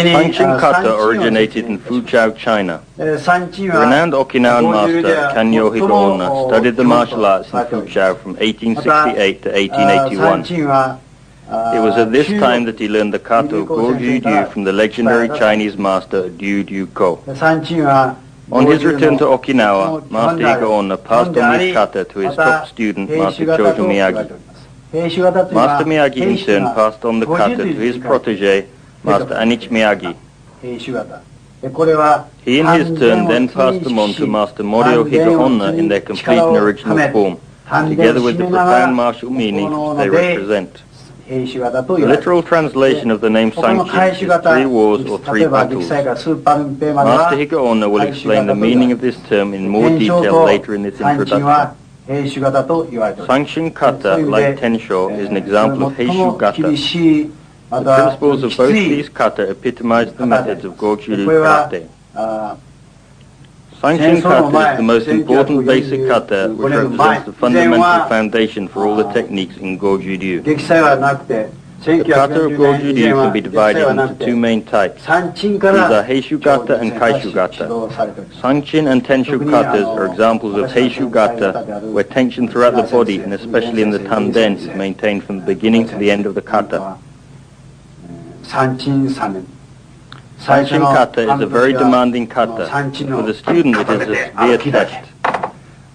Sanchin kata originated in Fuzhou, China. Renowned Okinawan master Kanyo Higaonna studied the martial arts in Fuzhou from 1868 to 1881. It was at this time that he learned the kata of Goju-ryu from the legendary Chinese master Du Ko. On his return to Okinawa, Master Higaonna passed on this kata to his top student, Master Chojo Miyagi. Master Miyagi in turn passed on the kata to his protege, Master Anichi Miyagi. He in his turn then passed them on to Master Morio Higaonna in their complete and original form, together with the profound martial meanings which they represent. The literal translation of the name Sanchin is 3 wars or 3 battles. Master Higaonna will explain the meaning of this term in more detail later in this introduction. Sanchin kata, like Tensho, is an example of Heishu kata. The principles of both these kata epitomize the methods of Goju-ryu karate. Sanchin kata is the most important basic kata which represents the fundamental foundation for all the techniques in Goju-ryu. The kata of Goju-ryu can be divided into 2 main types. These are Heishu kata and Kaishu kata. Sanchin and Tensho katas are examples of Heishu kata, where tension throughout the body and especially in the tanden is maintained from the beginning to the end of the kata. Sanchin kata is a very demanding kata. For the student it is a severe test.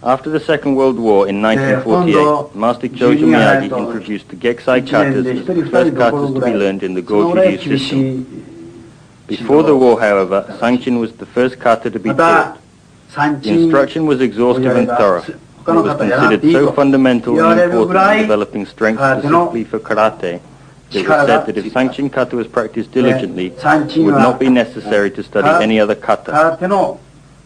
After the Second World War in 1948, Master Chojo Miyagi introduced the Geksai katas as the first katas to be learned in the Goju-ryu system. Before the war, however, Sanchin was the first kata to be taught. The instruction was exhaustive and thorough, and was considered so fundamental and important in developing strength specifically for karate, it was said that if Sanchin kata was practiced diligently, it would not be necessary to study any other kata.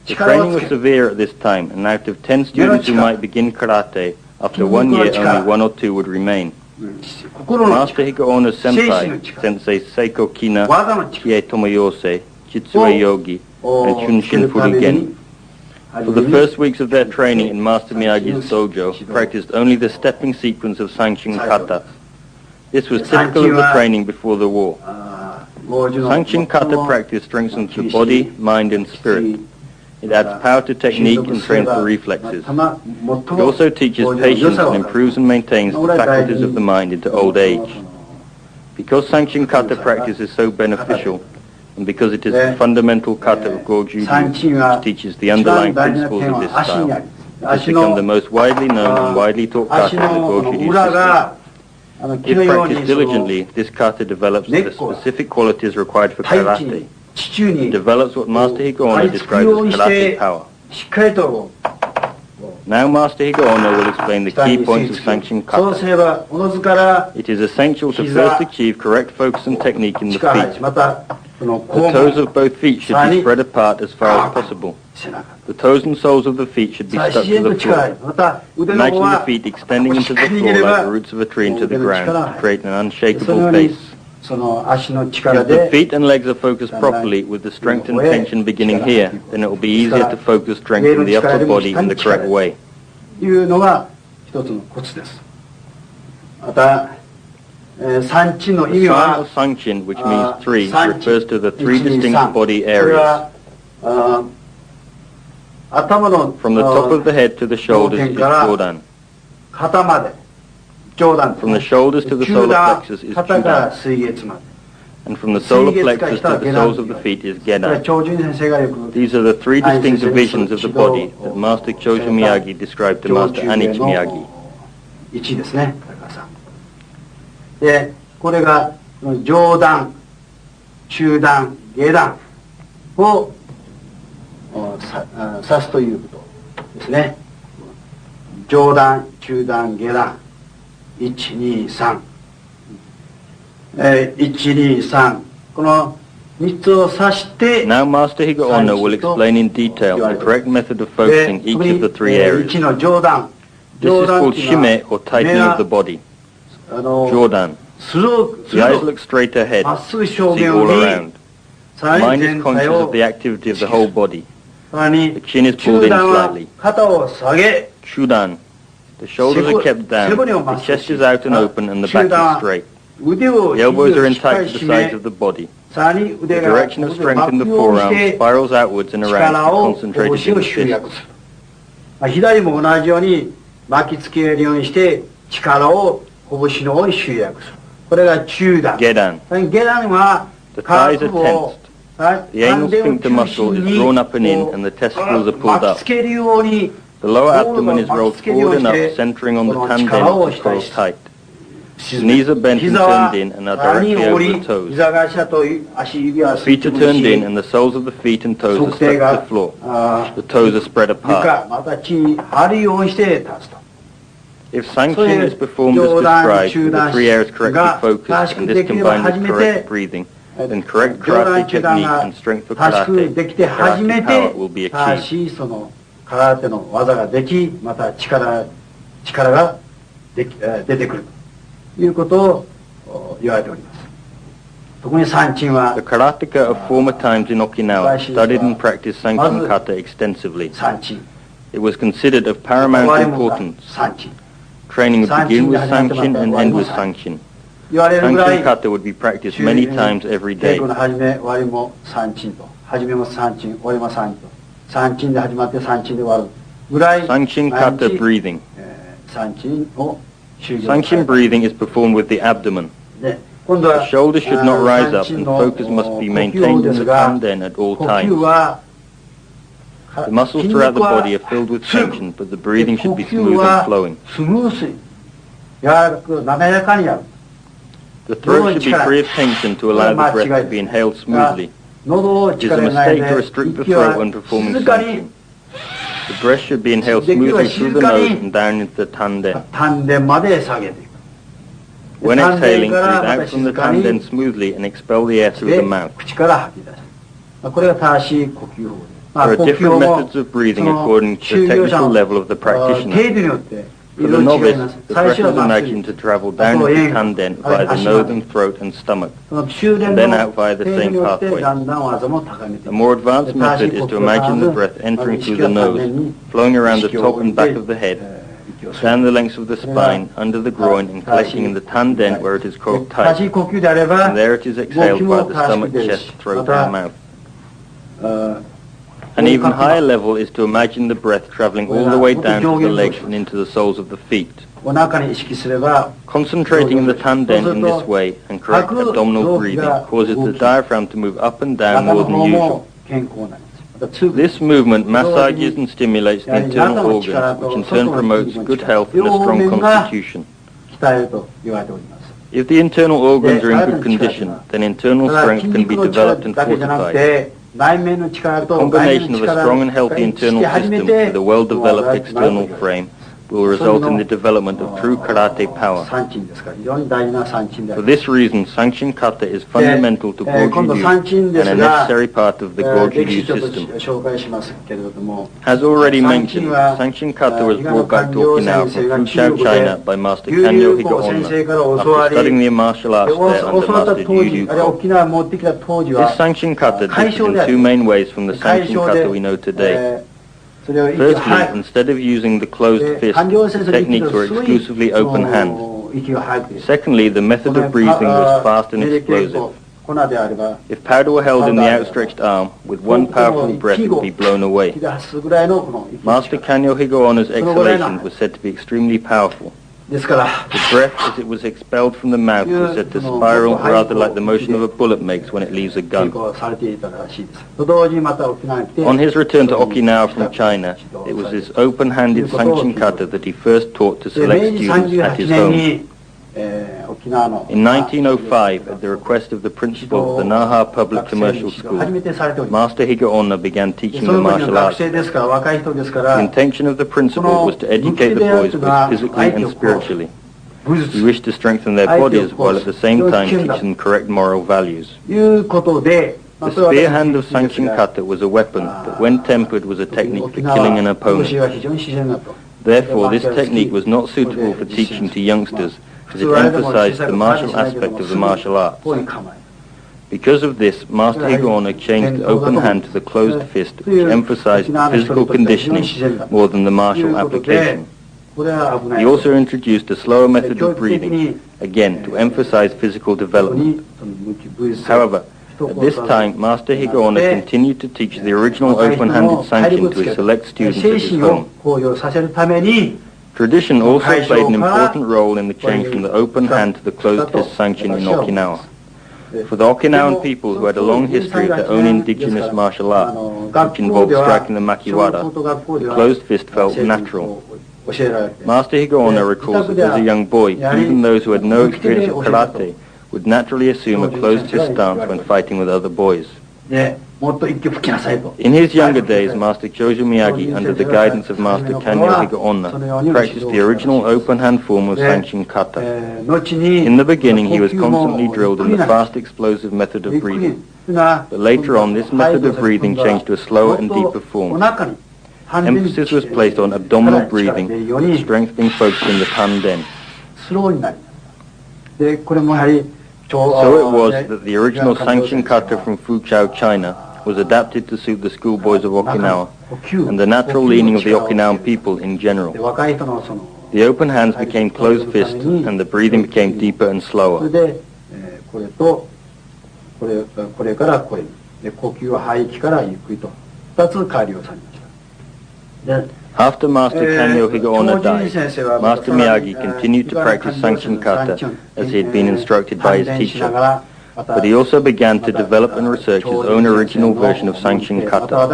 The training was severe at this time, and out of 10 students who might begin karate, after 1 year only 1 or 2 would remain. Master Higaonna's senpai, Sensei Seiko Kina, Kie Tomoyose, Jitsue Yogi, and Chunshin Furigen, for the first weeks of their training in Master Miyagi's dojo, practiced only the stepping sequence of Sanchin kata. This was typical of the training before the war. Sanchin kata practice strengthens the body, mind and spirit. It adds power to technique and trains the reflexes. It also teaches patience and improves and maintains the faculties of the mind into old age. Because Sanchin kata practice is so beneficial, and because it is the fundamental kata of Goju-ryu, which teaches the underlying principles of this style, it has become the most widely known and widely taught kata in the Goju-ryu system. If practiced diligently, this kata develops the specific qualities required for karate. It develops what Master Higaonna described as karate power. Now Master Higaonna will explain the key points of Sanchin kata. It is essential to first achieve correct focus and technique in the feet. The toes of both feet should be spread apart as far as possible. The toes and soles of the feet should be stuck to the floor. Imagine the feet extending into the floor like the roots of a tree into the ground to create an unshakable base. If the feet and legs are focused properly with the strength and tension beginning here, then it will be easier to focus strength in the upper body in the correct way. The sign of Sanchin, which means 3, refers to the 3 distinct body areas. From the top of the head to the shoulders is Jodan. From the shoulders to the solar plexus is Chudan. And from the solar plexus to the soles of the feet is Gedan. These are the 3 distinct divisions of the body that Master Chojo Miyagi described to Master Anichi Miyagi. で、これが上段、中段、下段を指すということですね。上段、中段、下段、1、2、3。1、2、3。この3つを指して、Now Master Higaonna will explain in detail the correct method of focusing each of the 3 areas. This is called shime or tightening of the body. Jordan. The eyes look straight ahead, see all around. The mind is conscious of the activity of the whole body. The chin is pulled in slightly. Chudan. The shoulders are kept down, the chest is out and open and the back is straight. The elbows are in tight to the sides of the body. The direction of strength in the forearm spirals outwards and around and concentrated in the fists. 左も同じように巻きつけるようにして力を拳の方に集約する。これが中段。下段は The thighs are tensed. The anal sphincter muscle is drawn up and in, and the testicles are pulled up. The lower abdomen is rolled forward and up, centering on the tanden, which is closed tight. The knees are bent and turned in and are directly over the toes. The feet are turned in and the soles of the feet and toes are stuck to the floor. The toes are spread apart. If Sanchin is performed as described, with the three areas correctly focused, and this combined with correct breathing, then correct karate technique and strength for karate, karate power will be achieved. 空手の技ができ、また力が出てくるということを言われております。特にサンチンは The karateka of former times in Okinawa studied and practiced Sanchin kata extensively. It was considered of paramount importance. Training would begin with Sanchin and end with Sanchin. Sanchin kata would be practiced many times every day. Sanchin kata breathing. Sanchin breathing is performed with the abdomen. The shoulders should not rise up and focus must be maintained in the tanden at all times. The muscles throughout the body are filled with tension, but the breathing should be smooth and flowing. The throat should be free of tension to allow the breath to be inhaled smoothly. It is a mistake to restrict the throat when performing Sanchin. The breath should be inhaled smoothly through the nose and down into the tanden. When exhaling, breathe out from the tanden smoothly and expel the air through the mouth. There are different methods of breathing according to the technical level of the practitioner. For the novice, the breath is imagined to travel down into the tanden via the nose and throat and stomach, and then out via the same pathway. A more advanced method is to imagine the breath entering through the nose, flowing around the top and back of the head, down the length of the spine, under the groin, and collecting in the tanden where it is called tight, and there it is exhaled via the stomach, chest, throat, and mouth. An even higher level is to imagine the breath traveling all the way down to the legs and into the soles of the feet. Concentrating in the tanden in this way and correct abdominal breathing causes the diaphragm to move up and down more than usual. This movement massages and stimulates the internal organs, which in turn promotes good health and a strong constitution. If the internal organs are in good condition, then internal strength can be developed and fortified. The combination of a strong and healthy internal system with a well-developed external frame will result in the development of true karate power. For this reason, Sanchin kata is fundamental to Goju-ryu and a necessary part of the Goju-ryu system. As already mentioned, Sanchin kata was brought back to Okinawa from Fuzhou, China by Master Kanyo Higa-onna after studying the martial arts there under Master Yu-Ryu-ko. This Sanchin kata differs in two main ways from the Sanchin kata we know today. Firstly, instead of using the closed fist, techniques were exclusively open hand. Secondly, the method of breathing was fast and explosive. If powder were held in the outstretched arm, with one powerful breath it would be blown away. Master Kanyo Higa-onna's exhalation was said to be extremely powerful. The breath as it was expelled from the mouth was said to spiral rather like the motion of a bullet makes when it leaves a gun. On his return to Okinawa from China, it was this open-handed Sanchin kata that he first taught to select students at his home. In 1905, at the request of the principal of the Naha Public Commercial School, Master Higa-onna began teaching the martial arts. The intention of the principal was to educate the boys both physically and spiritually. He wished to strengthen their bodies while at the same time teach them correct moral values. The spear hand of Sanchin kata was a weapon that when tempered was a technique for killing an opponent. Therefore, this technique was not suitable for teaching to youngsters, as it emphasized the martial aspect of the martial arts. Because of this, Master Higa-onna changed the open hand to the closed fist, which emphasized the physical conditioning more than the martial application. He also introduced a slower method of breathing, again to emphasize physical development. However, At this time, Master Higaonna continued to teach the original open-handed Sanchin to his select students at his home. Tradition also played an important role in the change from the open hand to the closed fist Sanchin in Okinawa. For the Okinawan people who had a long history of their own indigenous martial art, which involved striking the makiwara, the closed fist felt natural. Master Higaonna recalls that as a young boy, even those who had no experience of karate would naturally assume a closed fist stance when fighting with other boys. In his younger days, Master Chojo Miyagi, under the guidance of Master Kanyo Higaonna, practiced the original open-hand form of Sanchin kata. In the beginning, he was constantly drilled in the fast, explosive method of breathing. But later on, this method of breathing changed to a slower and deeper form. Emphasis was placed on abdominal breathing, with strength being focused in the tanden. So it was that the original Sanchin kata from Fuchao, China, was adapted to suit the schoolboys of Okinawa and the natural leaning of the Okinawan people in general. The open hands became closed fists and the breathing became deeper and slower. After Master Kanyo Higaonna died, Master Miyagi continued to practice Sanchin kata as he had been instructed by his teacher, but he also began to develop and research his own original version of Sanchin kata.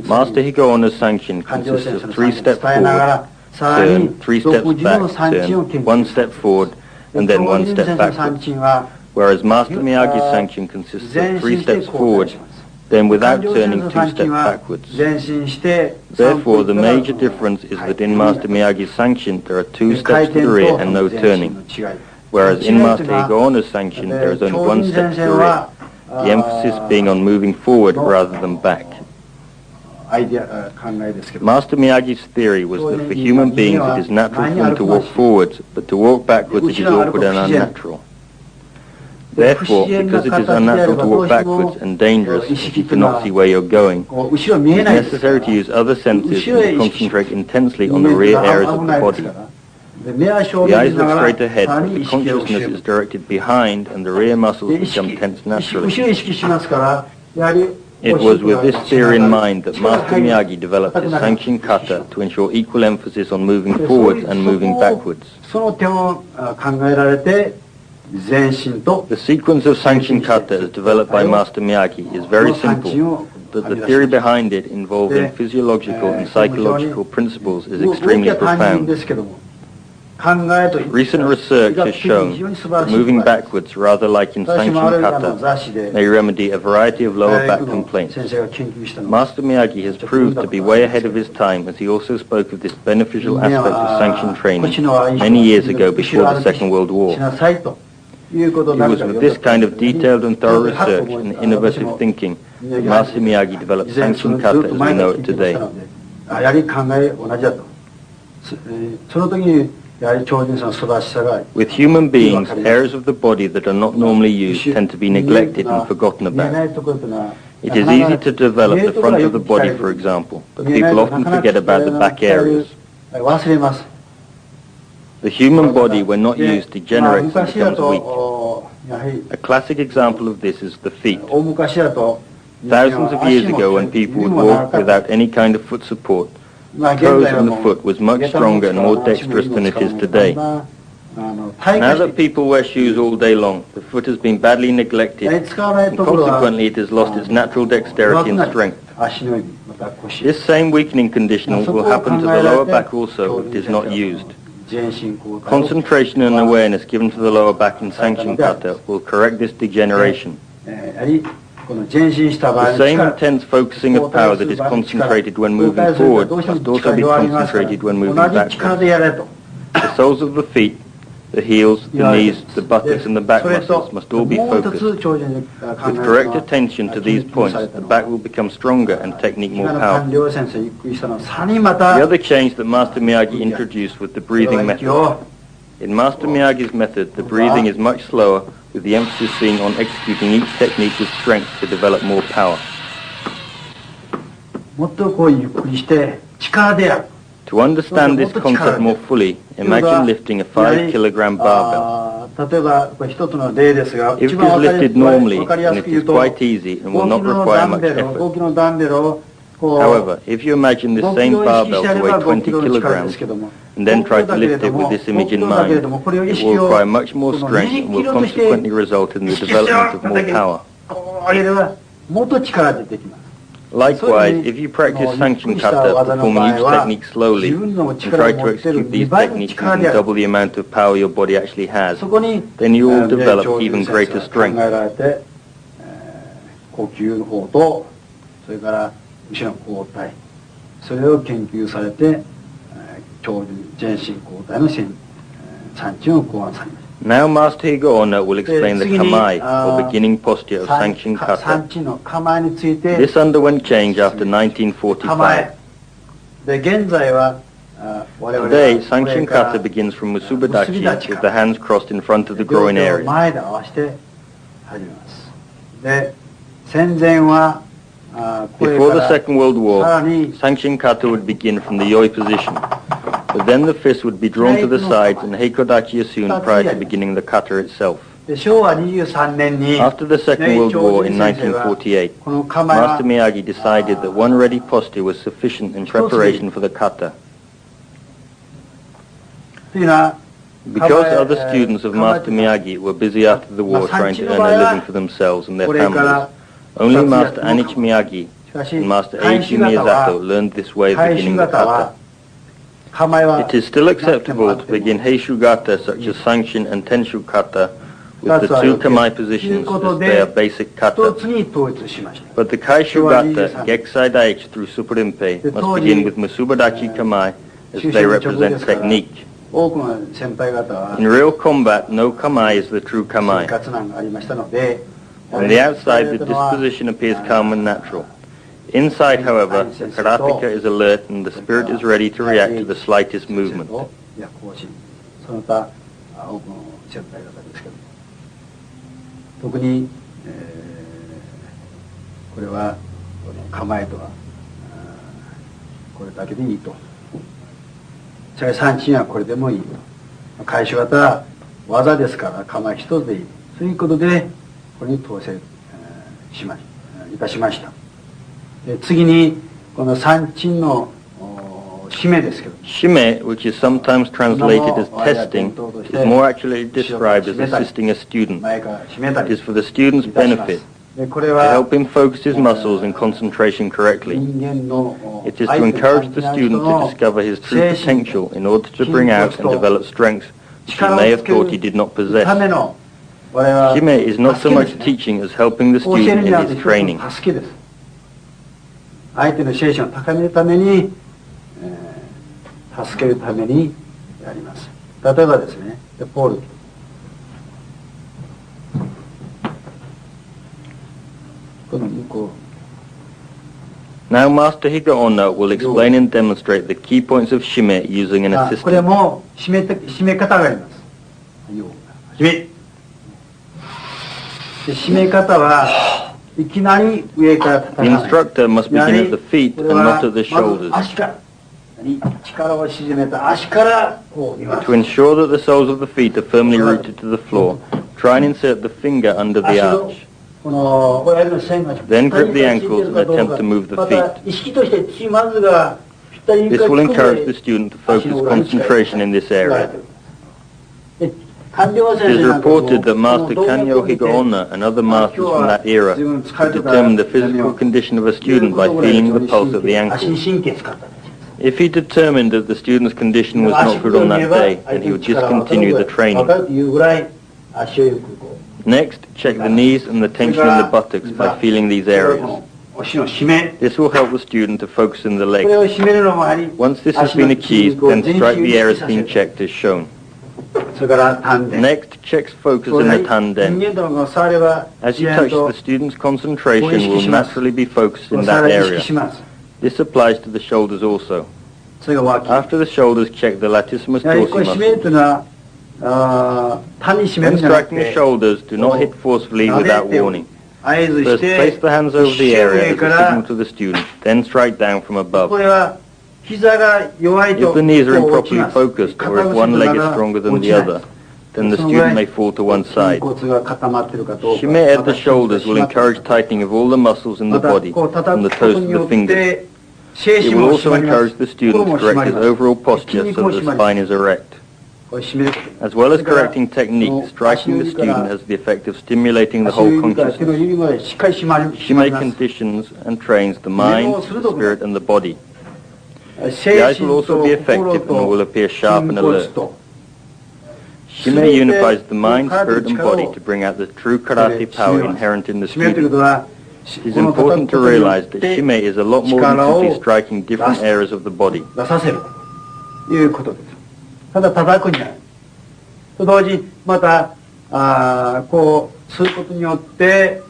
Master Higaonna's Sanchin consists of 3 steps forward, turn, 3 steps back, turn, 1 step forward, and then 1 step backwards, whereas Master Miyagi's Sanchin consists of 3 steps forward, then without turning 2 steps backwards. Therefore, the major difference is that in Master Miyagi's Sanchin there are 2 steps to the rear and no turning, whereas in Master Higaonna's Sanchin there is only 1 step to the rear, the emphasis being on moving forward rather than back. Master Miyagi's theory was that for human beings it is natural for them to walk forwards, but to walk backwards it is awkward and unnatural. Therefore, because it is unnatural to walk backwards and dangerous if you cannot see where you're going, it is necessary to use other senses and to concentrate intensely on the rear areas of the body. The eyes look straight ahead, but the consciousness is directed behind and the rear muscles become tense naturally. It was with this theory in mind that Master Miyagi developed his Sanchin kata to ensure equal emphasis on moving forwards and moving backwards. The sequence of Sanchin kata as developed by Master Miyagi is very simple, but the theory behind it involving physiological and psychological principles is extremely profound. Recent research has shown that moving backwards, rather like in Sanchin kata, may remedy a variety of lower back complaints. Master Miyagi has proved to be way ahead of his time, as he also spoke of this beneficial aspect of Sanchin training many years ago before the Second World War. It was with this kind of detailed and thorough research and innovative thinking that Master Miyagi developed Sanchin kata as we know it today. With human beings, areas of the body that are not normally used tend to be neglected and forgotten about. It is easy to develop the front of the body, for example, but people often forget about the back areas. The human body, when not used, degenerates and becomes weak. A classic example of this is the feet. Thousands of years ago, when people would walk without any kind of foot support, the toes and the foot was much stronger and more dexterous than it is today. Now that people wear shoes all day long, the foot has been badly neglected, and consequently it has lost its natural dexterity and strength. This same weakening condition will happen to the lower back also if it is not used. Concentration and awareness given to the lower back in Sanchin kata will correct this degeneration. The same intense focusing of power that is concentrated when moving forward must also be concentrated when moving backwards. The soles of the feet, the heels, the knees, the buttocks and the back muscles must all be focused. With correct attention to these points, the back will become stronger and technique more powerful. The other change that Master Miyagi introduced was the breathing method. In Master Miyagi's method, the breathing is much slower, with the emphasis being on executing each technique with strength to develop more power. To understand this concept more fully, imagine lifting a 5-kilogram barbell. 例えばこれ一つの例ですが、 If it is lifted normally, then it is quite easy and will not require much effort. 大きなダンベルをこう However, if you imagine this 5キ same ロを意識して barbell あれ to ば weigh 5キ 20 ロの力です kilograms けども、 and then try to lift it with this image in mind, it will require much more strength and will consequently result in the development of more power. こう上げればもっと力出てきます。 Likewise, if you practice Sanchin kata, performing each technique slowly and try to execute these techniques using double the amount of power your body actually has, そこに then you will develop even greater 考 strength. えられて、呼吸法とそれから後ろの交代、それを研究されて、長寿全身交代の三鎮を考案されました。 Now Master Higa-onna will explain the kamai, or beginning posture of Sanchin 三 kata. 鎮の構えについて This underwent change after 1945. で現在は我々は Today, Sanchin kata begins from Musubadachi with the hands crossed in front of the groin 両手を area. 前で合わせて始めます。で戦前はこれ Before か the ら Second World War, さらに Sanchin kata would begin from the yoi position, but then the fists would be drawn to the sides and heikodachi assumed prior to beginning the kata itself. で昭和23年に After the Second World War in 1948, この構えは Master Miyagi decided that one ready posture was sufficient in preparation for the kata. というのは Because other students of Master Miyagi were busy after the war trying to earn a living for themselves and their これか families, ら only Master Anichi Miyagi しかし and Master 返 Eiji し型は Miyazato learned this way of 返し beginning the 型は kata. 構えは It is still acceptable to begin Heishu gata such as Sanchin and Tenshu kata with the two kamai positions as they are basic 一 kata. つに統一しました。 But the Kaishu gata, Gekusai Daichi through Supurimpe, must begin with Musubadachi kamai as they represent technique. 多くの先輩方は In real combat, no kamai is the true 生 kamai. 活難がありましたので On the outside, the disposition appears calm and natural. Inside, however, the karateka is alert and the spirit is ready to react to the slightest movement. いや更新その他多くの先輩方ですけど特に、これは構えとはこれだけでいいとしかし三鎮はこれでもいいと返し型は技ですから構え一つでいいということでこれに統制いたしました。で次にこの三鎮の締めですけど Shime, which is sometimes translated as testing, is more accurately described as assisting a student. 前から締めた It り is for the student's いたします benefit でこれ to は help him focus his muscles and concentration correctly. 人間の It is to encourage the student to discover his true potential in order to bring out and develop strengths which he may have thought he did not ため possess. の我々は Shime is not so much 助けですね teaching as helping the 教える student に in は his training. 助けです。相手の精神を高めるために、助けるためにやります。例えばですね、でポールこの向こ Now Master Higa-onna will explain and demonstrate the key points of Shime using an うこれ assistant. も締め方があります。締めで締め方はいきなり上から叩か The ない。 instructor must やは begin り at the feet これ and は not at the まず shoulders 足から力を沈めた足からこう見ます。 to ensure that the soles of the feet are firmly rooted to the floor. Try and insert the finger under the 足の arch. この親指の線が Then grip the ankles and attempt to move the また feet. 意識としてまずがぴったり This will encourage the student to focus concentration in this area. 官僚 It 先 is 生なんかも reported that Master この動画 Kanyo を見て Higa-onna and other masters from that era 自分疲 could れてから determine the physical condition of a student by feeling the pulse of the 足に ankles. 神経使ったんです。 If he determined that the student's condition was not good on that day, then he would discontinue the 分 training. かるというぐらい足をよくこう Next, check the knees and the tension in the buttocks by feeling these これは areas. このお尻の締め This will help the student to focus in the これ legs. を締めるのもあり Once this has been achieved, then strike the areas being checked as shown. それから丹田 Next, checks focus こ in れ the 人 tanden. 間との触れば As 自 you 然 touch, と the student's concentration will 意識します naturally be focused in さ that らに意 area. 識します。 This applies to the shoulders also. それが脇。 After the shoulders, check the latissimus やはりこ dorsi れ締める muscle. というのは単に締める When んじゃなく striking the て shoulders, do not hit forcefully 撫で without て warning. 合図し First, て place the hands over the 一瞬 area 上 as か a ら signal to the student, then strike down from こ above. れは膝が弱いと If the knees are こう落ち improperly ます。 focused, or if one leg is stronger than the other, then the student may fall to one side. Shime at the shoulders will encourage tightening of all the muscles in the body, from the toes to the fingers. It will also encourage the student to correct his overall posture so that the spine is erect. As well as correcting technique, striking the student has the effect of stimulating the whole consciousness. Shime conditions and trains the mind, the spirit, and the body. The eyes will also be effective and will appear sharp and alert. Shime unifies the mind, spirit, and body to bring out the true karate power inherent in the student. It is important to realize that Shime is a lot more than simply striking different areas of the body. ただ叩くんじゃない。と同時にまたこうすることによって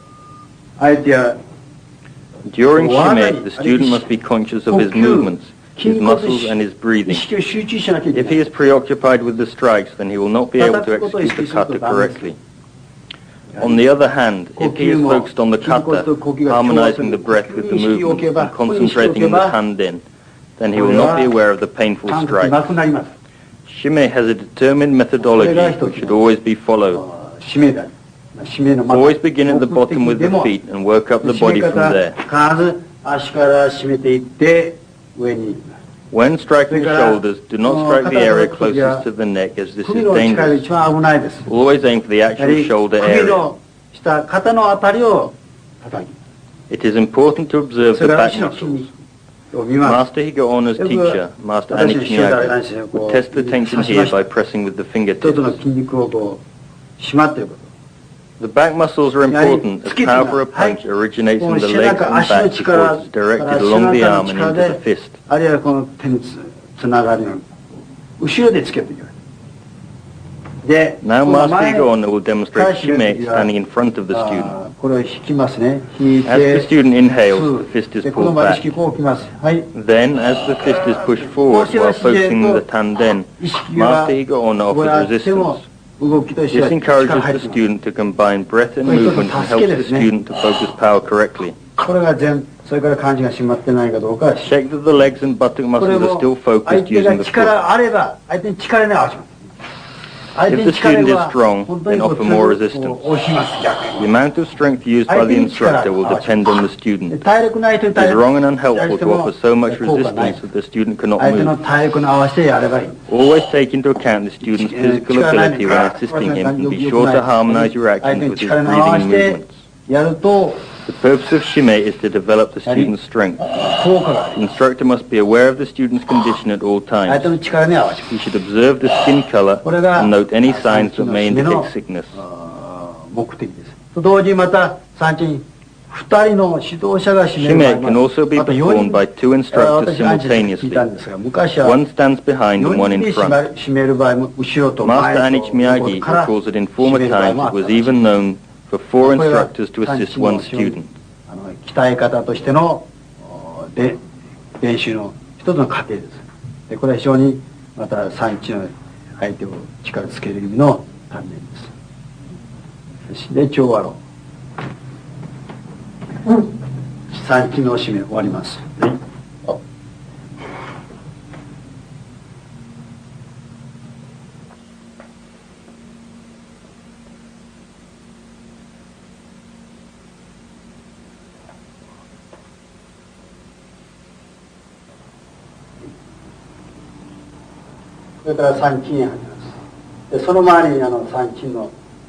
相手は During Shime, the student must be conscious of his movements, his muscles and his breathing. If he is preoccupied with the strikes, then he will not be able to execute the kata correctly. On the other hand, if he is focused on the kata, harmonizing the breath with the movement and concentrating on the tanden, then he will not be aware of the painful strike. Shime has a determined methodology which should always be followed. Always begin at the bottom with the feet and work up the body from there. When striking the shoulders, do not strike the area closest to the neck as this is dangerous. Always aim for the actual shoulder area. It is important to observe the back muscles. Master Higa Ona's teacher, Master Anich Miyagi, would test the tension here by pressing with the fingertips. The back muscles are important as power for a punch originates in the legs and back before it is directed along the arm and into the fist. Now Master Higa Ona will demonstrate Shime standing in front of the student. As the student inhales, the fist is pulled back. Then, as the fist is pushed forward while focusing on the tanden, Master Higa Ona offers resistance. This encourages the student to combine breath and movement and helps the student to focus power correctly. Check that the legs and buttock muscles are still focused using the foot. If the student is strong, then offer more resistance. The amount of strength used by the instructor will depend on the student. It is wrong and unhelpful to offer so much resistance that the student cannot move. Always take into account the student's physical ability when assisting him and be sure to harmonize your actions with his breathing and movements. The purpose of Shime is to develop the student's strength. The instructor must be aware of the student's condition at all times. He should observe the skin color and note any signs that may indicate sickness. Shime can also be performed by two instructors simultaneously. One stands behind and one in front. Master Anich Miyagi recalls that in former times it was even known for 4 instructors to assist one student.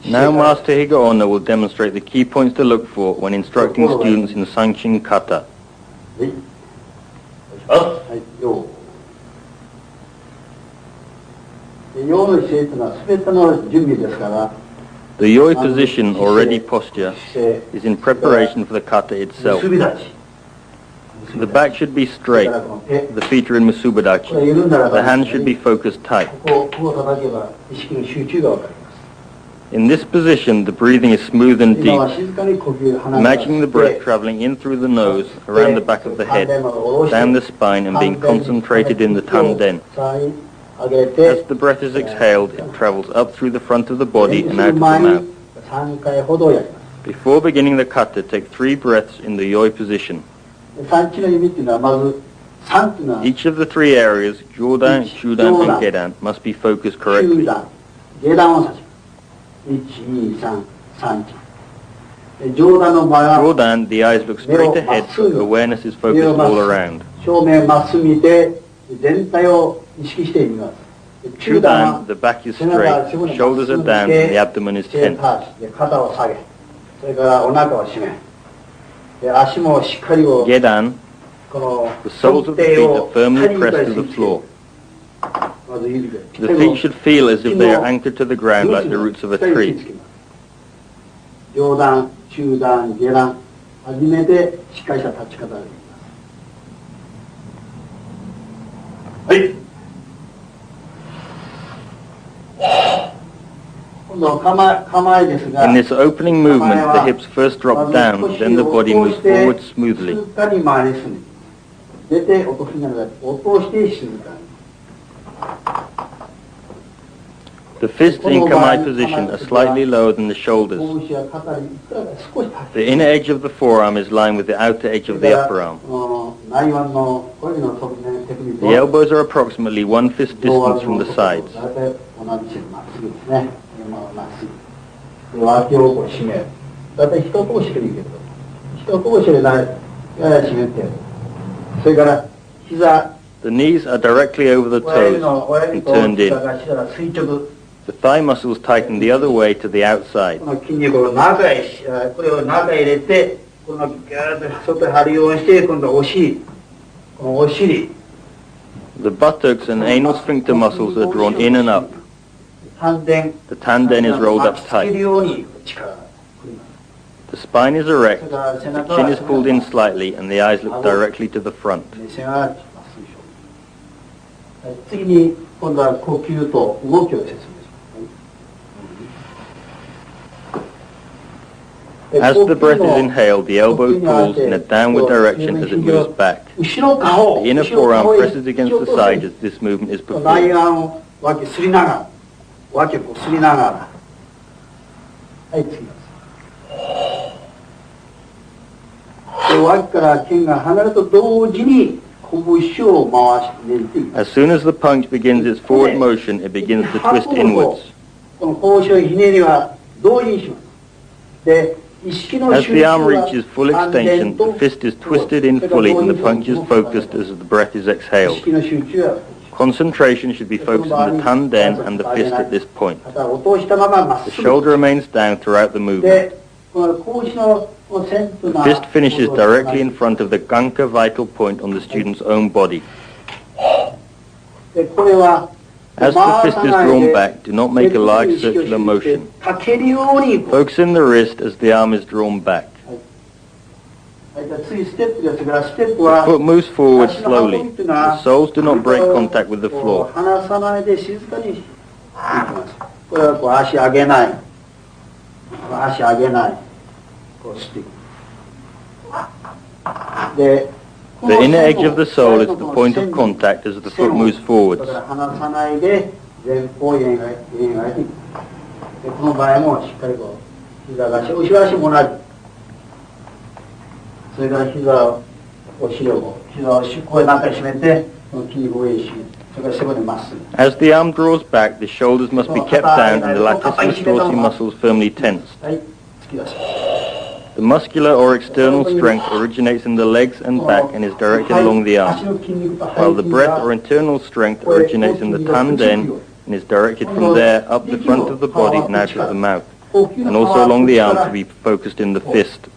Now Master Higa Ona will demonstrate the key points to look for when instructing students in Sanchin kata. The yoi position or ready posture is in preparation for the kata itself. The back should be straight, the feet are in musubadachi, the hands should be focused tight. In this position, the breathing is smooth and deep, imagining the breath traveling in through the nose, around the back of the head, down the spine and being concentrated in the tanden. As the breath is exhaled, it travels up through the front of the body and out of the mouth. Before beginning the kata, take 3 breaths in the yoi position. Each of the 3 areas, Jodan, Shudan and Gedan, must be focused correctly. 123 Sanchin. 上段の場合は Draw down, the eyes look straight ahead, but awareness is focused all around. 正面まっすぐ見て全体を意識してみます。 True down, the back is straight, shoulders are down, and the abdomen is tense. 肩を下げ、それからお腹を締め、で足もしっかりを Gedan, この the soles of the feet are firmly pressed to the floor. まず指で The feet should feel as if they are anchored to the ground like the roots of a tree. 上段、中段、下段、初めてしっかりした立ち方ができます。はい。今度は構えですが、 In this opening movement, the hips first drop down, then the body moves forward smoothly. 静かに回りすぎ出て落としながら落として静かに。 The fists in Kamai position are slightly lower than the shoulders. 拳や肩に少し高い。 The inner edge of the forearm is lined with the outer edge of the upper arm. 内腕の小指の側面テクニック The elbows are approximately 1 fist distance from the sides. 大体同じまっすぐですね。まっすぐ。で脇をこう締める。大体一通しでいいけど、一通しでないやや締めて。それから膝。 The knees are directly over the 親指 toes の親指 and と turned 膝 in. がしたら垂直。 The thigh muscles tighten the other way to the outside. この筋肉を中へこれを中へ入れて、このギューッと外へ張るようにして、今度はお尻、このお尻。 The buttocks and anal sphincter muscles are drawn in and up. 丹田。 The tanden is rolled up 巻きつける tight. ように力が振ります。 The spine is erect, the chin is pulled in slightly, and the eyes look directly to the front. 目線はまっすぐでしょう。はい、次に今度は呼吸と動きを説明します。 As the breath is inhaled, the elbow pulls in a downward direction as it moves back. The inner forearm presses against the side as this movement is 内 performed. 腕を脇すりながら、脇をこうすりながら。はい、次です。で脇から剣が離れると同時に拳を回していっていきます。 As soon as the punch begins its forward motion, it begins to twist inwards. この拳をひねりは同時にします。で As the arm reaches full extension, the fist is twisted in fully and the punch is focused as the breath is exhaled. Concentration should be focused on the tanden and the fist at this point. The shoulder remains down throughout the movement. The fist finishes directly in front of the ganka vital point on the student's own body. As the fist is drawn back, do not make a large circular motion. Focus in the wrist as the arm is drawn back. The foot moves forward slowly. The soles do not break contact with the floor. The inner edge of the sole is the point of contact as the foot moves forwards. As the arm draws back, the shoulders must be kept down and the latissimus dorsi muscles firmly tensed. The muscular or external strength originates in the legs and back and is directed along the arm, while the breath or internal strength originates in the tanden and is directed from there up the front of the body and out of the mouth, and also along the arm to be focused in the fist.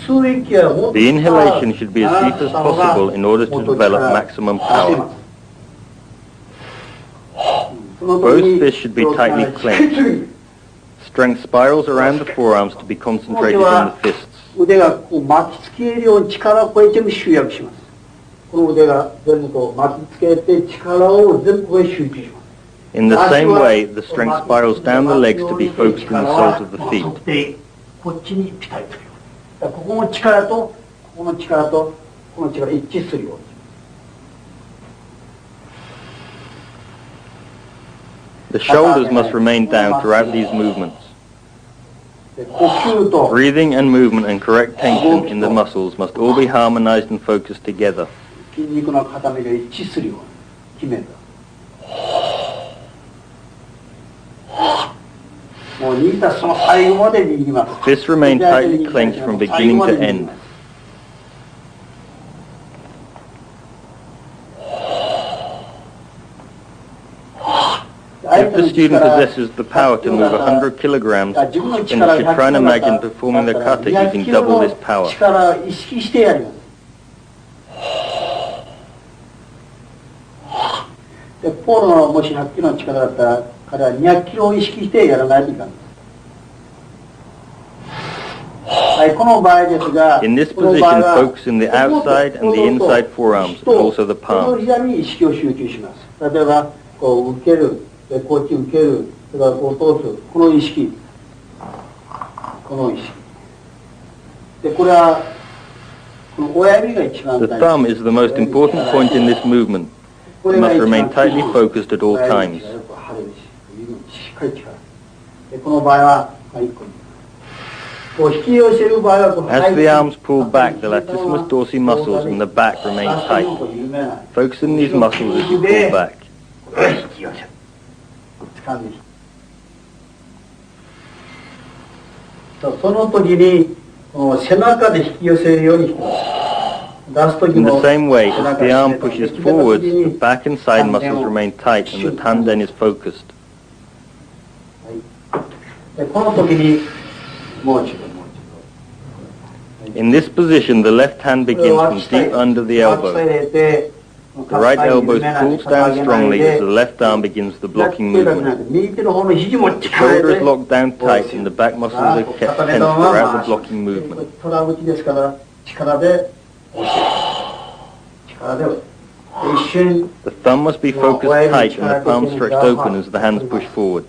The inhalation should be as deep as possible in order to develop maximum power. Both fists should be tightly clenched. Strength spirals around the forearms to be concentrated in the fists. 腕がこう巻きつけるように力をこうやって集約します。この腕が全部こう巻きつけて力を全部ここへ集中します。In the same way, the strength spirals down the legs to be focused in the soles of the feet. こっちにピタリと。ここの力とこの力とこの力一致するように。The shoulders must remain down throughout these movements. Breathing and movement and correct tension in the muscles must all be harmonized and focused together. 筋肉の固めが一致するように決めた。もう握ったその最後まで握ります。Fists remain tightly clenched from beginning to end. If the student possesses the power to move 100 kilograms, then you should try and imagine performing the kata using double this power. 力を意識してやります。でポールのもし100キロの力だったら彼は200キロを意識してやらないといかん。はい、この場合ですが、 In this position, focus in the outside and the inside forearms, and also the この palms. 膝に意識を集中します。例えばこう受ける、でこっち受ける、それからこう通す、この意識、この意識。でこれはこの親指が一番 The 大事。 thumb is the most important point in this movement. It must remain tightly focused at all times. しっかり力。でこの場合は1個に。こう引き寄せる場合はこの As the arms pull back, the latissimus dorsi muscles in the back remain tight. Focus on these muscles as you pull back. 引き寄せる。掴んで引く。その時にこの背中で引き寄せるように引きます。出す時 In も the same way, as the arm pushes forwards, the back and side muscles remain tight and the tanden is focused. でこの時にもう一度。 In this position, the left hand begins from deep under the elbow. The right elbow pulls down strongly as the left arm begins the blocking movement. The shoulder is locked down tight and the back muscles are kept tense throughout the blocking movement. The thumb must be focused tight and the palm stretched open as the hands push forward.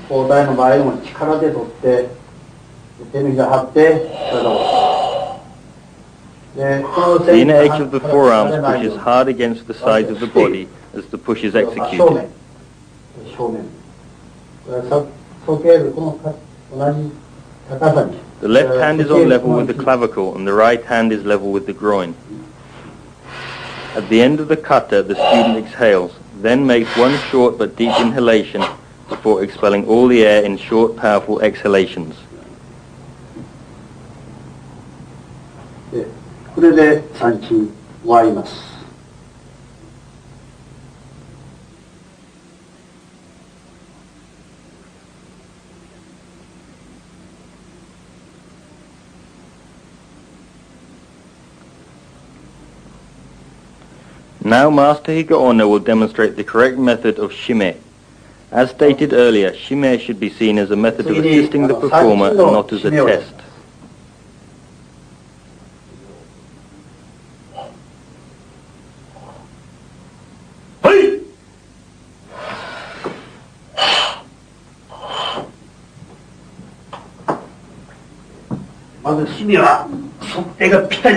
交代の場合でも力で取って手のひら張って体をでこの The inner edge of the forearms pushes hard against the sides of the body as the push is executed. 正面これは鼠径部この同じ高さに The left hand is on level with the clavicle and the right hand is level with the groin. At the end of the kata, the student exhales, then makes one short but deep inhalation before expelling all the air in short, powerful exhalations. これで三鎮終わります。Now Master Higa-onna will demonstrate the correct method of shime. As stated earlier, shime should be seen as a method of assisting the performer and not as a test.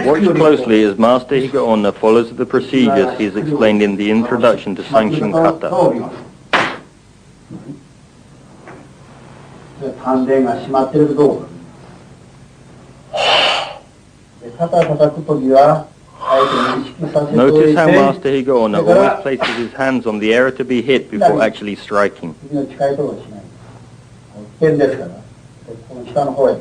Watch closely as Master Higa-onna follows the procedures he has explained in the introduction to Sanchin kata. 丹田が締まっているかどうか。肩叩くときは相手に意識させておいて。 Notice how Master Higa-onna always places his hands on the area to be hit before actually striking. 首の近いところはしない。剣ですから、この下の方へ。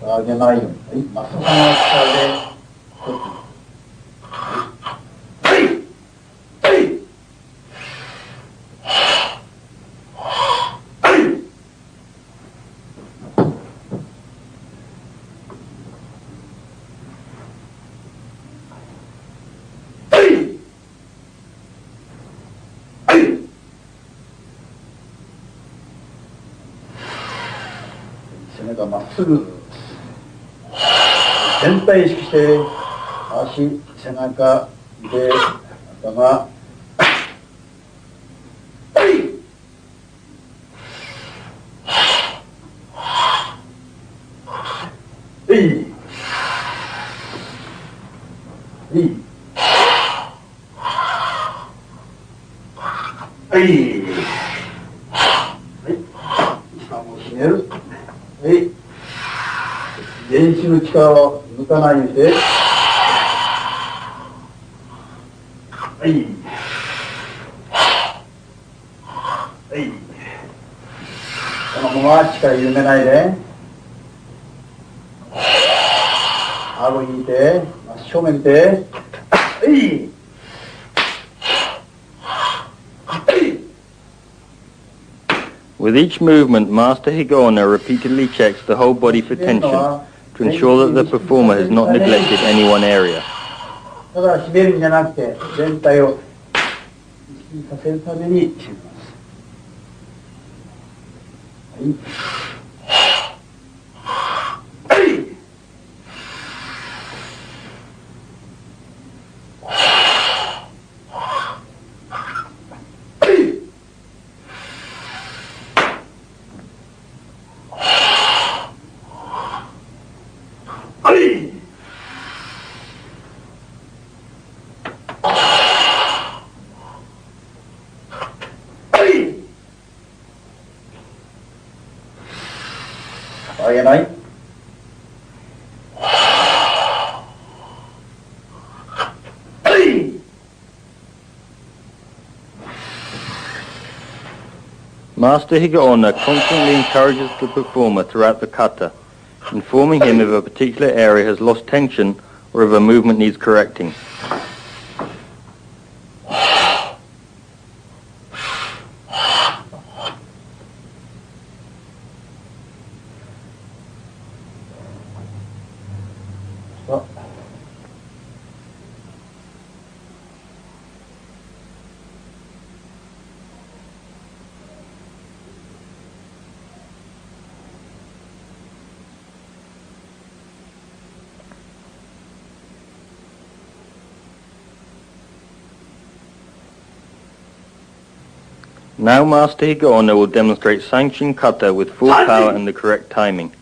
上げないように、まっすぐな力で。背中まっすぐ。全体意識して足、背中、腕、頭。全身の力を抜かないようにして。このまま力緩めないで。顎引いて、真正面見て。With each movement, Master Higona repeatedly checks the whole body for tension to ensure that the performer has not neglected any one area. だから締めるんじゃなくて、全体を意識させるために締めます。上げない。Master Higaonna constantly encourages the performer throughout the kata, informing him if a particular area has lost tension or if a movement needs correcting. Now Master Higaonna will demonstrate Sanchin kata with full power and the correct timing.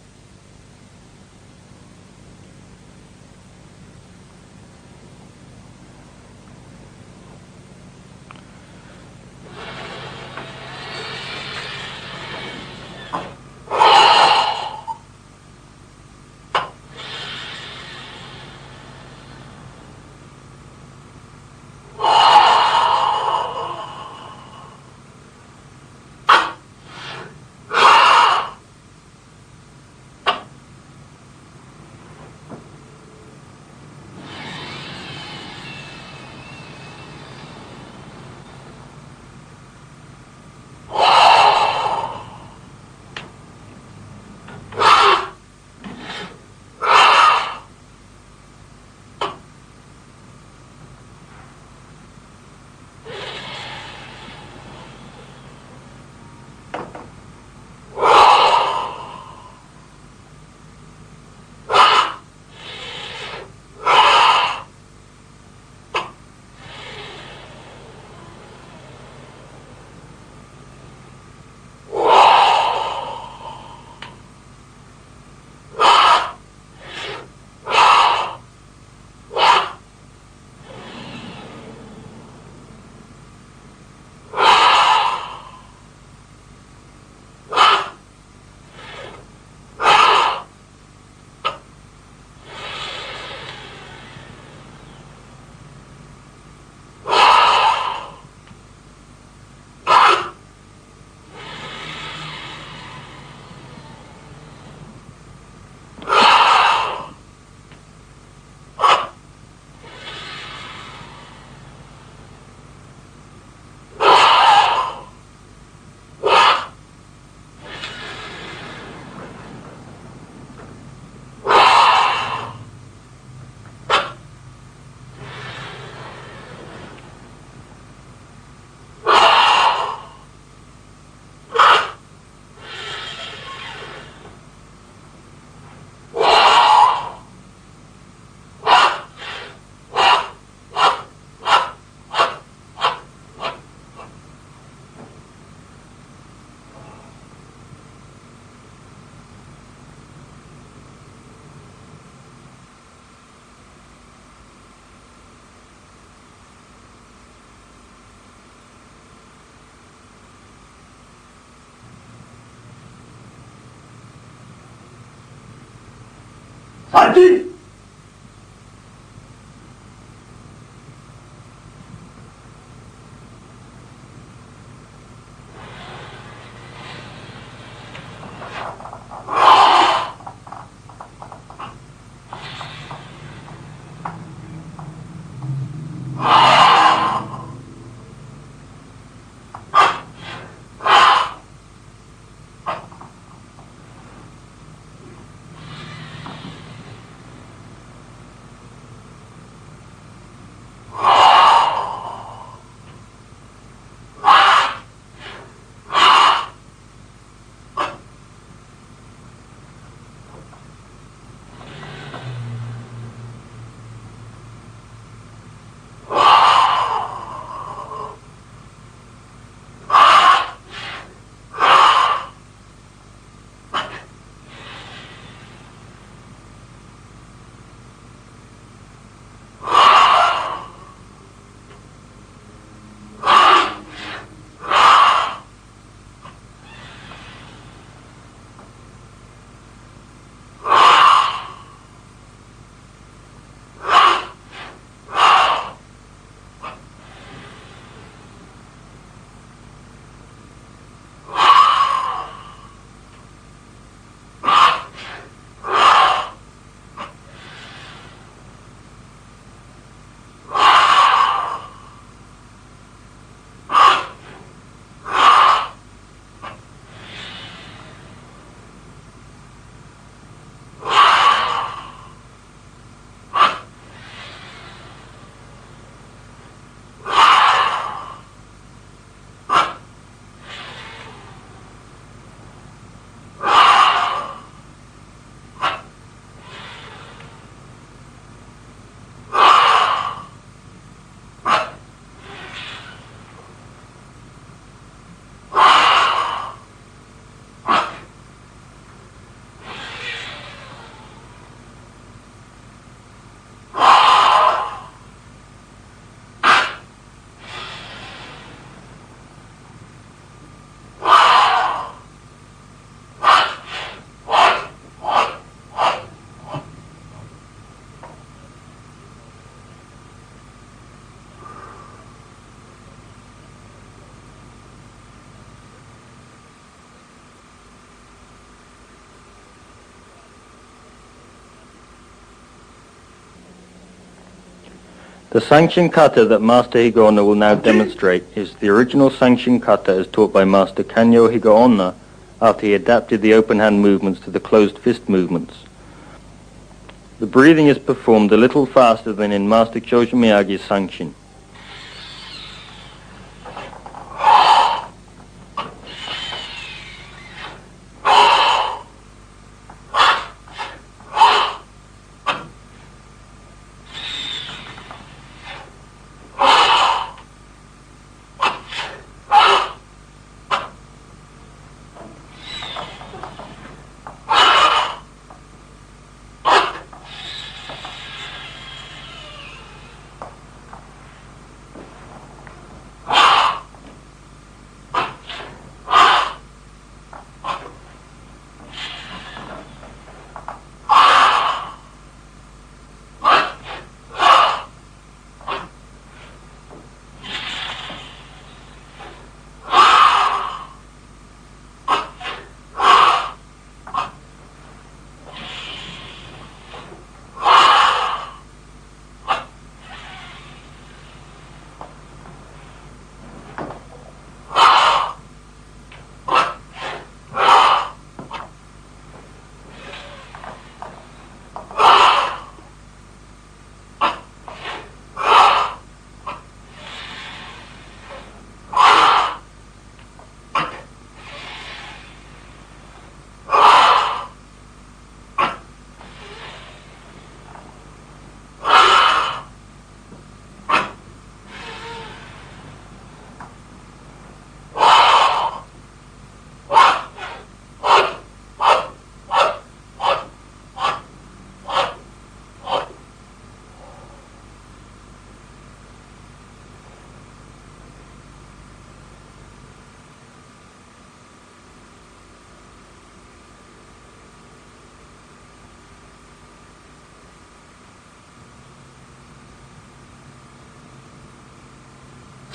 Sanchin! The Sanchin kata that Master Higaonna will now demonstrate is the original Sanchin kata as taught by Master Kanyo Higaonna after he adapted the open hand movements to the closed fist movements. The breathing is performed a little faster than in Master Chojo Miyagi's Sanchin.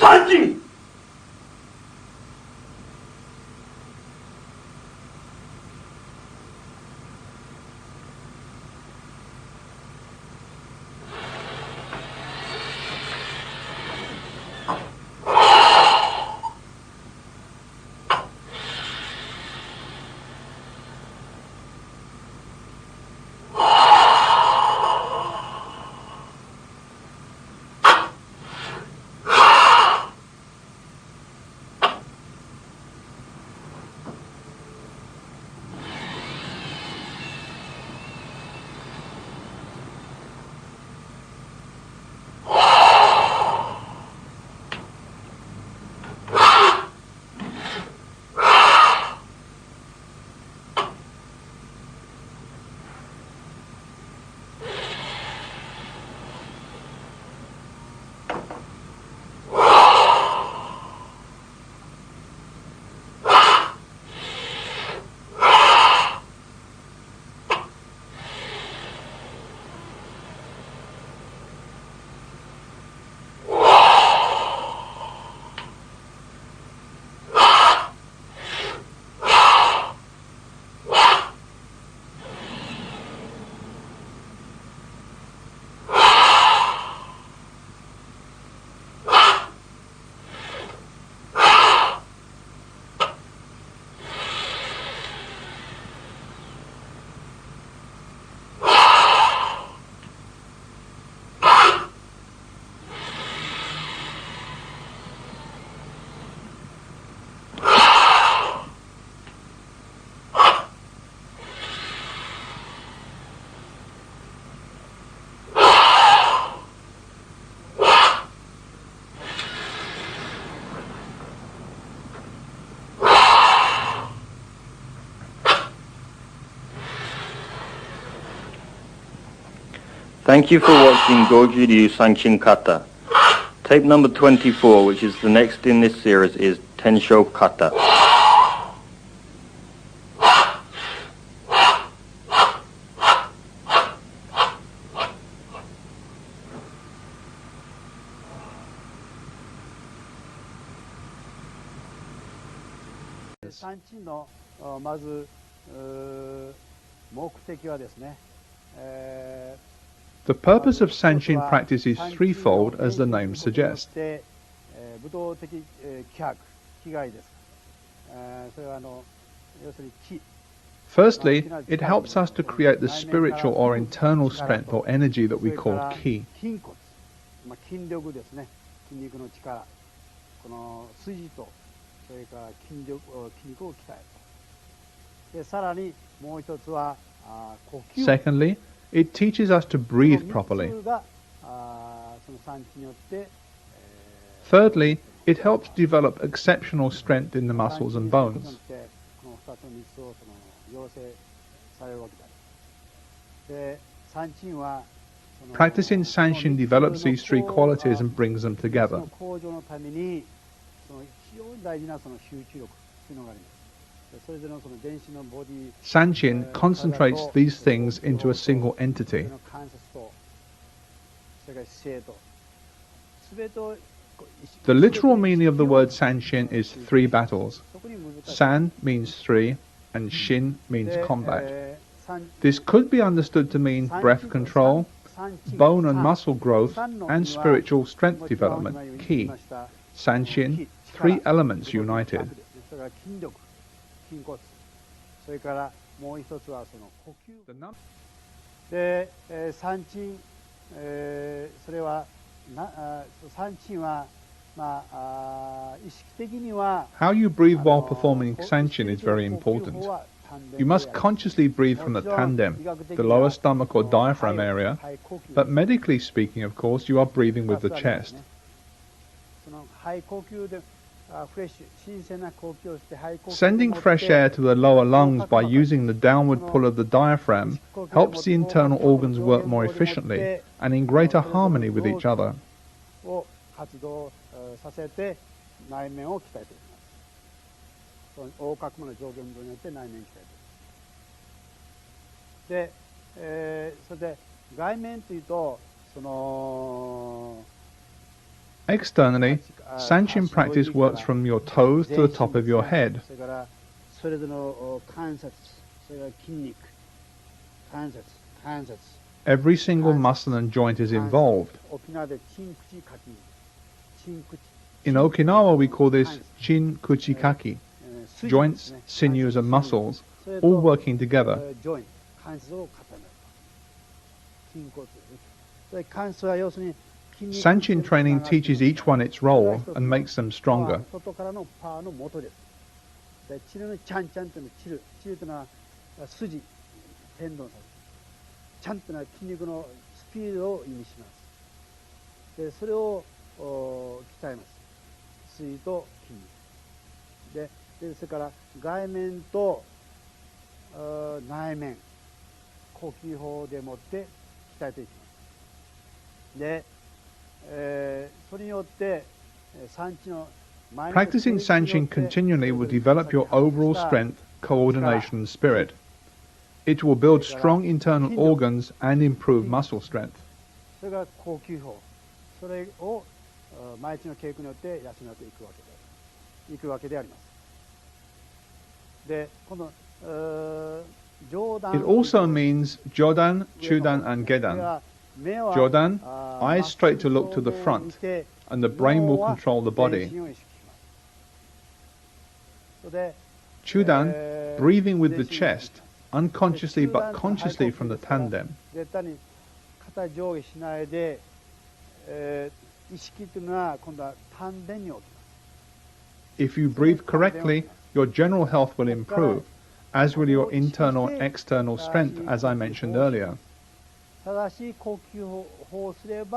Sanchin! Thank you for watching Goju Ryu Sanchin Kata. Tape number 24, which is the next in this series, is Tensho Kata. Sanchin のまず目的はですね。The purpose of Sanchin practice is threefold, as the name suggests. Firstly, it helps us to create the spiritual or internal strength or energy that we call ki. Secondly, it teaches us to breathe properly. Thirdly, it helps develop exceptional strength in the muscles and bones. Practicing Sanchin develops these three qualities and brings them together. Sanchin concentrates these things into a single entity. The literal meaning of the word Sanchin is three battles. San means three and Shin means combat. This could be understood to mean breath control, bone and muscle growth, and spiritual strength development, ki. Sanchin, three elements united. How you breathe while performing Sanchin is very important. You must consciously breathe from the tandem, the lower stomach or diaphragm area, but medically speaking, of course, you are breathing with the chest. Sending fresh air to the lower lungs by using the downward pull of the diaphragm helps the internal organs work more efficiently and in greater harmony with each other. Externally, Sanchin practice works from your toes to the top of your head. Every single muscle and joint is involved. In Okinawa we call this Chin Kuchi Kaki, joints, sinews and muscles, all working together. Sanchin training teaches each one its role and makes them stronger. Practicing Sanchin continually will develop your overall strength, coordination and spirit. It will build strong internal organs and improve muscle strength. It also means Jodan, Chudan and Gedan. Jodan, eyes straight to look to the front, and the brain will control the body. Chudan, breathing with the chest, unconsciously but consciously from the tandem. If you breathe correctly, your general health will improve, as will your internal and external strength, as I mentioned earlier.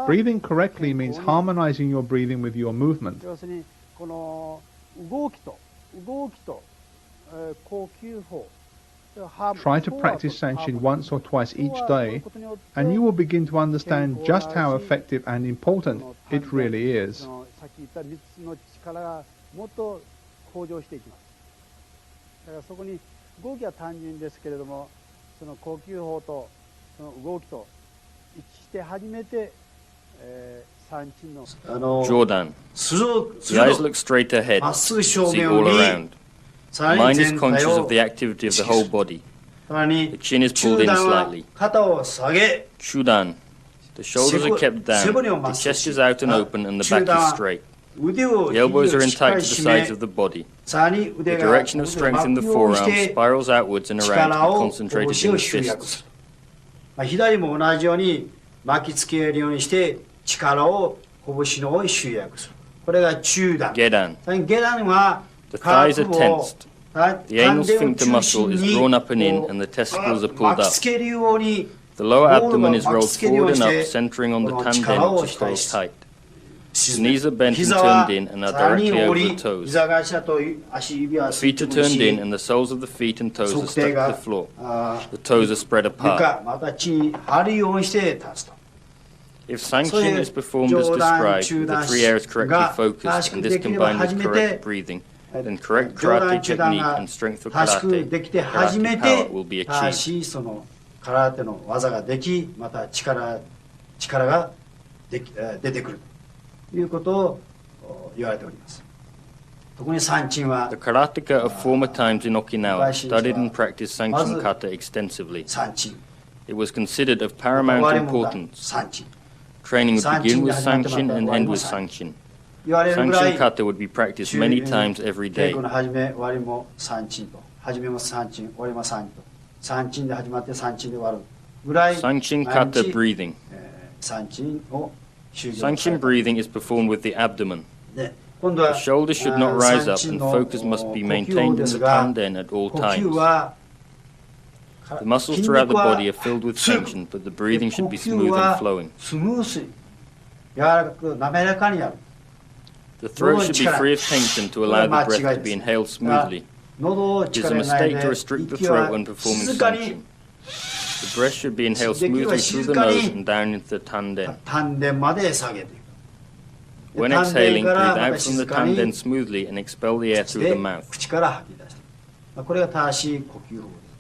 Breathing correctly means harmonizing your breathing with your movement. Try to practice Sanchin once or twice each day, and you will begin to understand just how effective and important it really is. Jordan. The eyes look straight ahead, see all around. The mind is conscious of the activity of the whole body. The chin is pulled in slightly. Shudan. The shoulders are kept down, the chest is out and open, and the back is straight. The elbows are in tight to the sides of the body. The direction of strength in the forearm spirals outwards and around to be concentrated in the fists. 左も同じように巻きつけるようにして力を拳の方に集約する。これが中段。下段は The thighs are tensed. The anal sphincter muscle is drawn up and in, and the testicles are pulled up. The lower abdomen is rolled forward and up, centering on the tanden, which stays tight. The knees are bent and turned in and are directly over the toes. The feet are turned in and the soles of the feet and toes are stuck to the floor. The toes are spread apart. If Sanchin is performed as described, with the three areas correctly focused, and this combined with correct breathing, then correct karate technique and strength for karate power will be achieved. 空手の技ができ、また力が出てくるということを言われております。特にサンチンは The karateka of former times in Okinawa studied and practiced Sanchin kata extensively. It was considered of paramount importance. Training would begin with Sanchin and end with Sanchin. Sanchin kata would be practiced many times every day. Sanchin kata breathing. Sanchin breathing is performed with the abdomen. The shoulders should not rise up and focus must be maintained in the tanden at all times. The muscles throughout the body are filled with tension, but the breathing should be smooth and flowing. The throat should be free of tension to allow the breath to be inhaled smoothly. It is a mistake to restrict the throat when performing Sanchin. The breath should be inhaled smoothly through the nose and down into the tanden. When exhaling, breathe out from the tanden smoothly and expel the air through the mouth.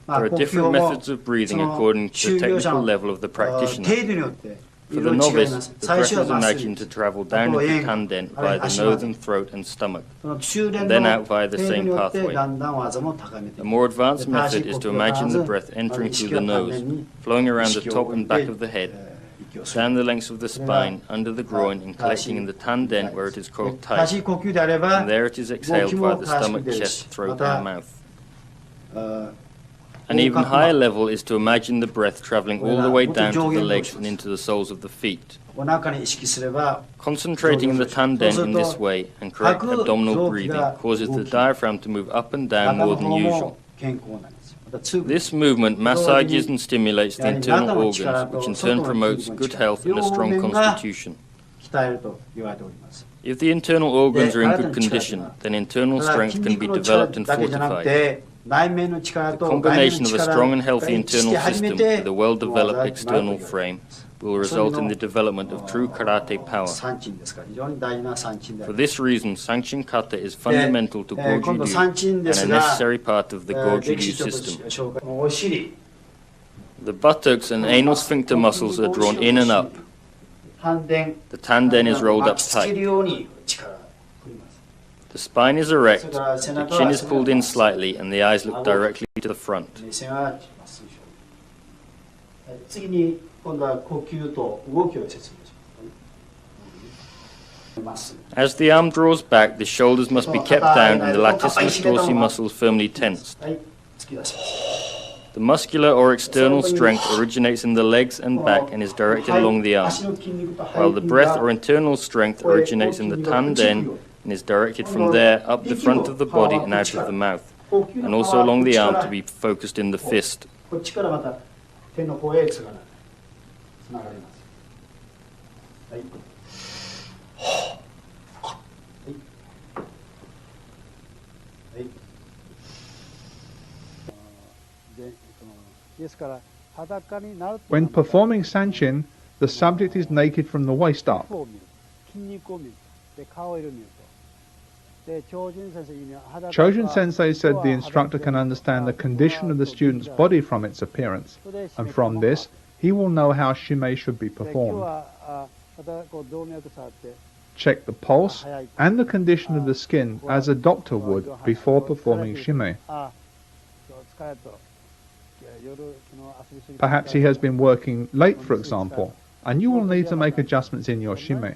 There are different methods of breathing according to the technical level of the practitioner. For the novice, the breath is imagined to travel down into Tanden via the nose and throat and stomach, and then out via the same pathway. A more advanced method is to imagine the breath entering through the nose, flowing around the top and back of the head, down the length of the spine, under the groin, and collecting in the Tanden where it is called Tai. And there it is exhaled via the stomach, chest, throat, and mouth. An even higher level is to imagine the breath traveling all the way down to the legs and into the soles of the feet. Concentrating in the Tanden in this way and correct abdominal breathing causes the diaphragm to move up and down more than usual. This movement massages and stimulates the internal organs, which in turn promotes good health and a strong constitution. If the internal organs are in good condition, then internal strength can be developed and fortified. The combination of a strong and healthy internal system with a well-developed external frame will result in the development of true karate power. For this reason, Sanchin kata is fundamental to Goju-ryu and a necessary part of the Goju-ryu system. The buttocks and anal sphincter muscles are drawn in and up. The Tanden is rolled up tight. The spine is erect, the chin is pulled in slightly, and the eyes look directly to the front. As the arm draws back, the shoulders must be kept down and the latissimus dorsi muscles firmly tensed. The muscular or external strength originates in the legs and back and is directed along the arm, while the breath or internal strength originates in the Tanden and is directed from there up the front of the body and out of the mouth, and also along the arm to be focused in the fist. When performing Sanchin, the subject is naked from the waist up. Chojun Sensei said the instructor can understand the condition of the student's body from its appearance, and from this, he will know how shime should be performed. Check the pulse and the condition of the skin as a doctor would before performing shime. Perhaps he has been working late, for example, and you will need to make adjustments in your shime.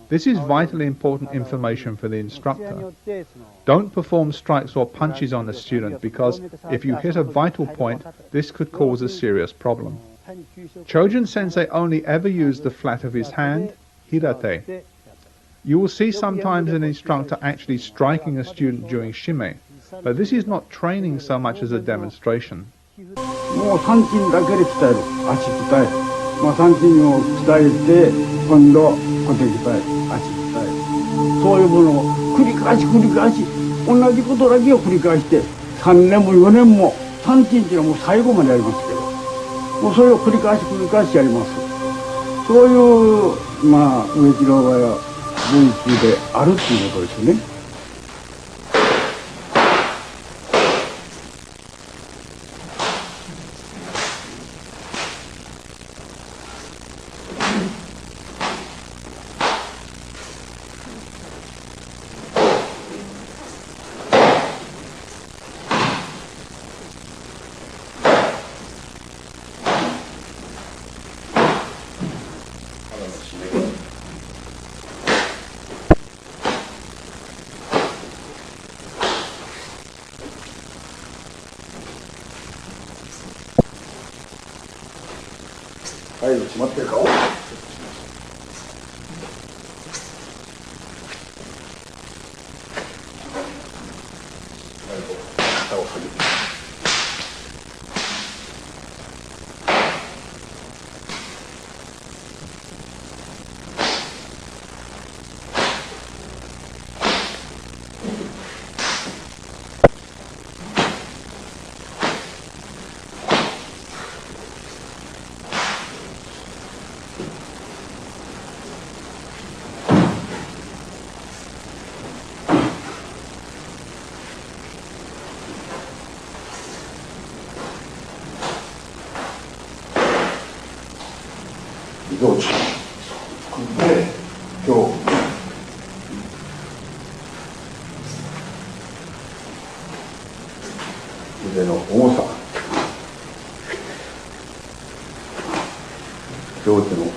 This is vitally important information for the instructor. Don't perform strikes or punches on the student because if you hit a vital point, this could cause a serious problem. Chojun Sensei only ever used the flat of his hand, hirate. You will see sometimes an instructor actually striking a student during shime, but this is not training so much as a demonstration. もう三筋だけで鍛える。足鍛える。三筋を鍛えて、今度小手鍛える。足鍛える。そういうものを繰り返し繰り返し、同じことだけを繰り返して、3年も4年も三筋っていうのはもう最後までやりますけど、もうそれを繰り返し繰り返しやります。そういう植木の場合は文通であるっていうことですよね。はい、閉まってるか。移動中で今日腕の重さ両手の